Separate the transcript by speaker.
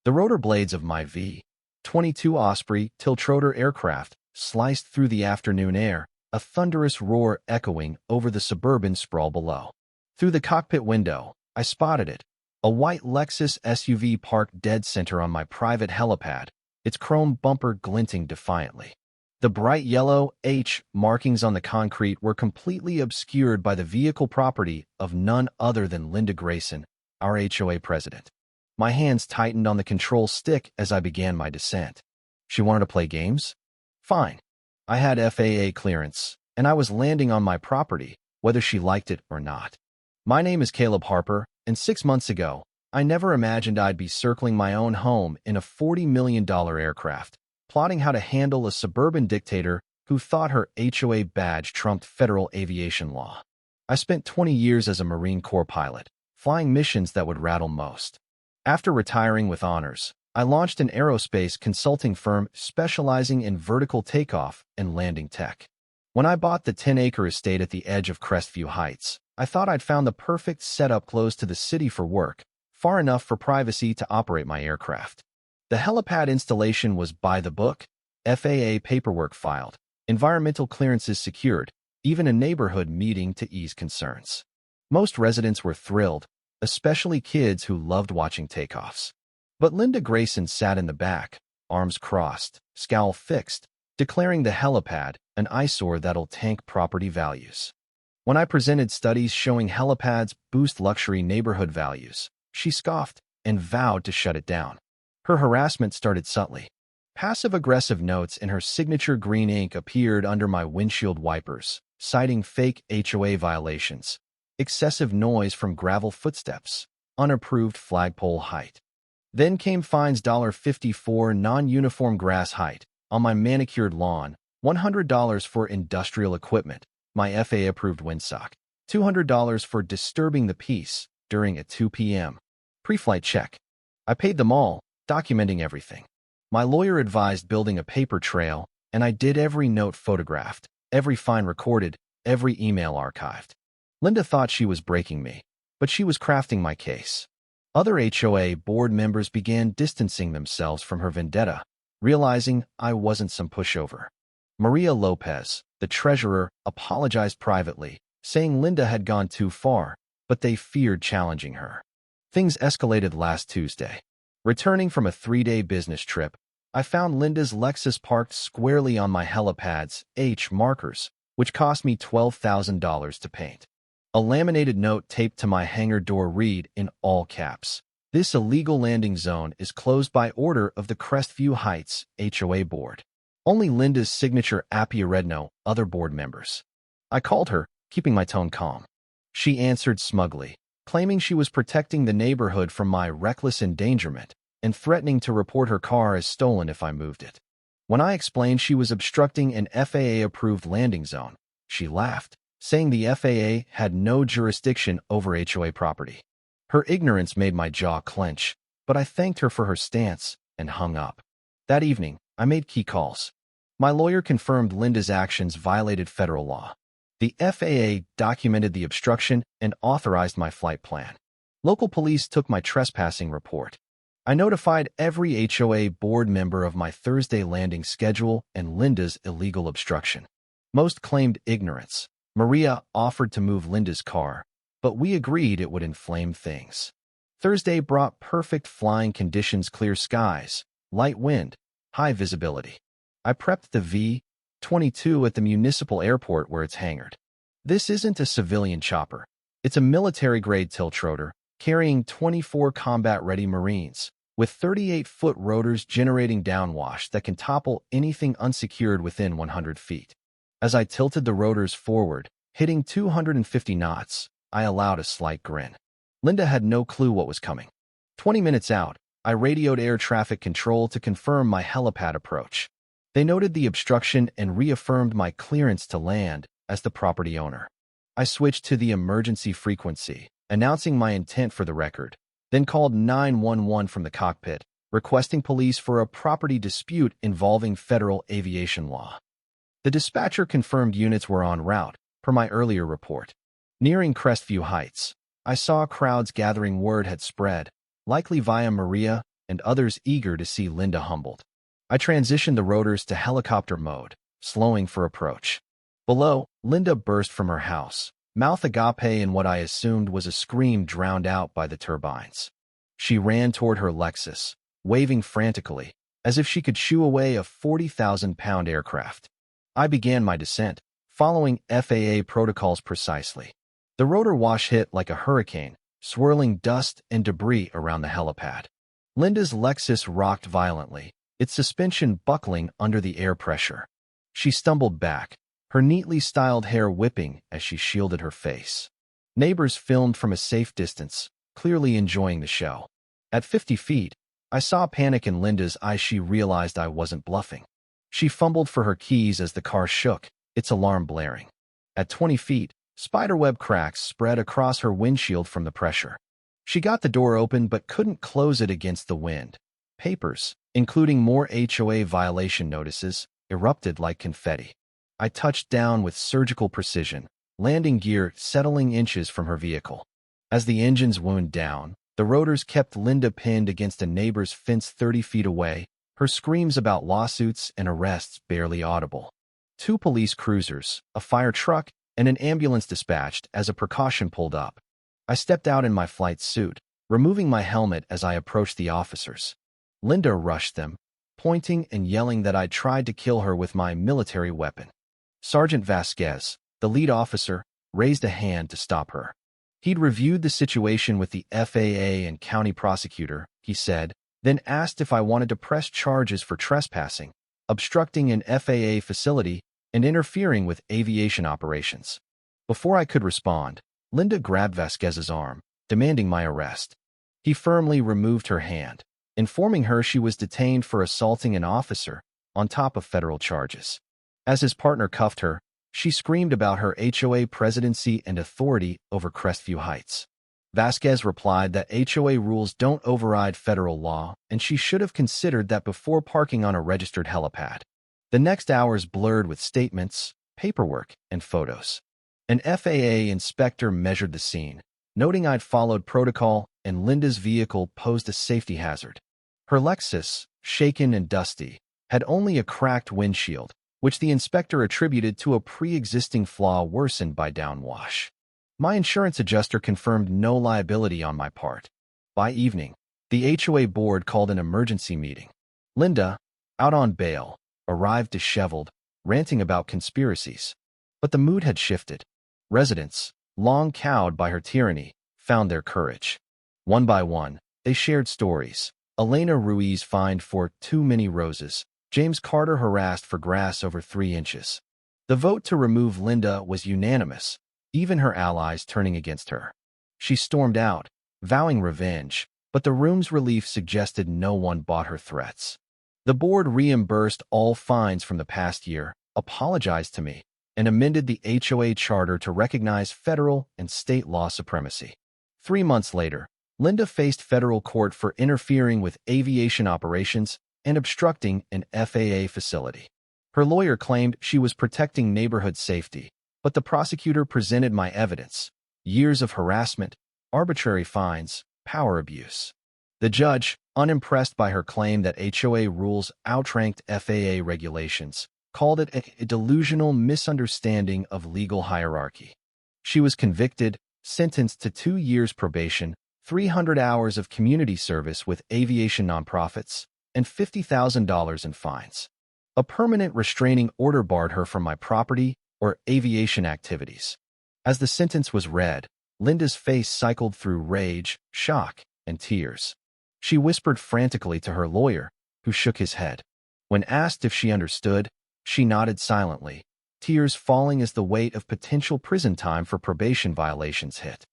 Speaker 1: The rotor blades of my V-22 Osprey Tiltrotor aircraft sliced through the afternoon air, a thunderous roar echoing over the suburban sprawl below. Through the cockpit window, I spotted it, a white Lexus SUV parked dead center on my private helipad, its chrome bumper glinting defiantly. The bright yellow H markings on the concrete were completely obscured by the vehicle property of none other than Linda Grayson, our HOA president. My hands tightened on the control stick as I began my descent. She wanted to play games? Fine. I had FAA clearance, and I was landing on my property, whether she liked it or not. My name is Caleb Harper, and 6 months ago, I never imagined I'd be circling my own home in a $40 million aircraft, plotting how to handle a suburban dictator who thought her HOA badge trumped federal aviation law. I spent 20 years as a Marine Corps pilot, flying missions that would rattle most. After retiring with honors, I launched an aerospace consulting firm specializing in vertical takeoff and landing tech. When I bought the 10-acre estate at the edge of Crestview Heights, I thought I'd found the perfect setup close to the city for work, far enough for privacy to operate my aircraft. The helipad installation was by the book, FAA paperwork filed, environmental clearances secured, even a neighborhood meeting to ease concerns. Most residents were thrilled, especially kids who loved watching takeoffs. But Linda Grayson sat in the back, arms crossed, scowl fixed, declaring the helipad an eyesore that'll tank property values. When I presented studies showing helipads boost luxury neighborhood values, she scoffed and vowed to shut it down. Her harassment started subtly. Passive-aggressive notes in her signature green ink appeared under my windshield wipers, citing fake HOA violations, excessive noise from gravel footsteps, unapproved flagpole height. Then came fines $50 for non-uniform grass height on my manicured lawn, $100 for industrial equipment, my FAA-approved windsock, $200 for disturbing the peace during a 2 p.m. pre-flight check. I paid them all, documenting everything. My lawyer advised building a paper trail, and I did every note photographed, every fine recorded, every email archived. Linda thought she was breaking me, but she was crafting my case. Other HOA board members began distancing themselves from her vendetta, realizing I wasn't some pushover. Maria Lopez, the treasurer, apologized privately, saying Linda had gone too far, but they feared challenging her. Things escalated last Tuesday. Returning from a 3-day business trip, I found Linda's Lexus parked squarely on my helipad's H markers, which cost me $12,000 to paint. A laminated note taped to my hangar door read in all caps, "This illegal landing zone is closed by order of the Crestview Heights HOA board." Only Linda's signature Appia read, no other board members. I called her, keeping my tone calm. She answered smugly, claiming she was protecting the neighborhood from my reckless endangerment and threatening to report her car as stolen if I moved it. When I explained she was obstructing an FAA-approved landing zone, she laughed, saying the FAA had no jurisdiction over HOA property. Her ignorance made my jaw clench, but I thanked her for her stance and hung up. That evening, I made key calls. My lawyer confirmed Linda's actions violated federal law. The FAA documented the obstruction and authorized my flight plan. Local police took my trespassing report. I notified every HOA board member of my Thursday landing schedule and Linda's illegal obstruction. Most claimed ignorance. Maria offered to move Linda's car, but we agreed it would inflame things. Thursday brought perfect flying conditions, clear skies, light wind, high visibility. I prepped the V-22 at the municipal airport where it's hangared. This isn't a civilian chopper. It's a military-grade Tiltrotor, carrying 24 combat-ready Marines, with 38-foot rotors generating downwash that can topple anything unsecured within 100 feet. As I tilted the rotors forward, hitting 250 knots, I allowed a slight grin. Linda had no clue what was coming. 20 minutes out, I radioed air traffic control to confirm my helipad approach. They noted the obstruction and reaffirmed my clearance to land as the property owner. I switched to the emergency frequency, announcing my intent for the record, then called 911 from the cockpit, requesting police for a property dispute involving federal aviation law. The dispatcher confirmed units were en route, per my earlier report. Nearing Crestview Heights, I saw crowds gathering. Word had spread, likely via Maria, and others eager to see Linda humbled. I transitioned the rotors to helicopter mode, slowing for approach. Below, Linda burst from her house, mouth agape in what I assumed was a scream drowned out by the turbines. She ran toward her Lexus, waving frantically, as if she could shoo away a 40,000-pound aircraft. I began my descent, following FAA protocols precisely. The rotor wash hit like a hurricane, swirling dust and debris around the helipad. Linda's Lexus rocked violently, its suspension buckling under the air pressure. She stumbled back, her neatly styled hair whipping as she shielded her face. Neighbors filmed from a safe distance, clearly enjoying the show. At 50 feet, I saw panic in Linda's eyes. She realized I wasn't bluffing. She fumbled for her keys as the car shook, its alarm blaring. At 20 feet, spiderweb cracks spread across her windshield from the pressure. She got the door open but couldn't close it against the wind. Papers, including more HOA violation notices, erupted like confetti. I touched down with surgical precision, landing gear settling inches from her vehicle. As the engines wound down, the rotors kept Linda pinned against a neighbor's fence 30 feet away, her screams about lawsuits and arrests barely audible. 2 police cruisers, a fire truck, and an ambulance dispatched as a precaution pulled up. I stepped out in my flight suit, removing my helmet as I approached the officers. Linda rushed them, pointing and yelling that I'd tried to kill her with my military weapon. Sergeant Vasquez, the lead officer, raised a hand to stop her. He'd reviewed the situation with the FAA and county prosecutor, he said, then asked if I wanted to press charges for trespassing, obstructing an FAA facility, and interfering with aviation operations. Before I could respond, Linda grabbed Vasquez's arm, demanding my arrest. He firmly removed her hand, informing her she was detained for assaulting an officer, on top of federal charges. As his partner cuffed her, she screamed about her HOA presidency and authority over Crestview Heights. Vasquez replied that HOA rules don't override federal law, and she should have considered that before parking on a registered helipad. The next hours blurred with statements, paperwork, and photos. An FAA inspector measured the scene, noting I'd followed protocol and Linda's vehicle posed a safety hazard. Her Lexus, shaken and dusty, had only a cracked windshield, which the inspector attributed to a pre-existing flaw worsened by downwash. My insurance adjuster confirmed no liability on my part. By evening, the HOA board called an emergency meeting. Linda, out on bail, arrived disheveled, ranting about conspiracies. But the mood had shifted. Residents, long cowed by her tyranny, found their courage. One by one, they shared stories. Elena Ruiz fined for too many roses. James Carter harassed for grass over 3 inches. The vote to remove Linda was unanimous, even her allies turning against her. She stormed out, vowing revenge, but the room's relief suggested no one bought her threats. The board reimbursed all fines from the past year, apologized to me, and amended the HOA charter to recognize federal and state law supremacy. 3 months later, Linda faced federal court for interfering with aviation operations and obstructing an FAA facility. Her lawyer claimed she was protecting neighborhood safety, but the prosecutor presented my evidence: years of harassment, arbitrary fines, power abuse. The judge, unimpressed by her claim that HOA rules outranked FAA regulations, called it a delusional misunderstanding of legal hierarchy. She was convicted, sentenced to 2 years probation, 300 hours of community service with aviation nonprofits, and $50,000 in fines. A permanent restraining order barred her from my property or aviation activities. As the sentence was read, Linda's face cycled through rage, shock, and tears. She whispered frantically to her lawyer, who shook his head. When asked if she understood, she nodded silently, tears falling as the weight of potential prison time for probation violations hit.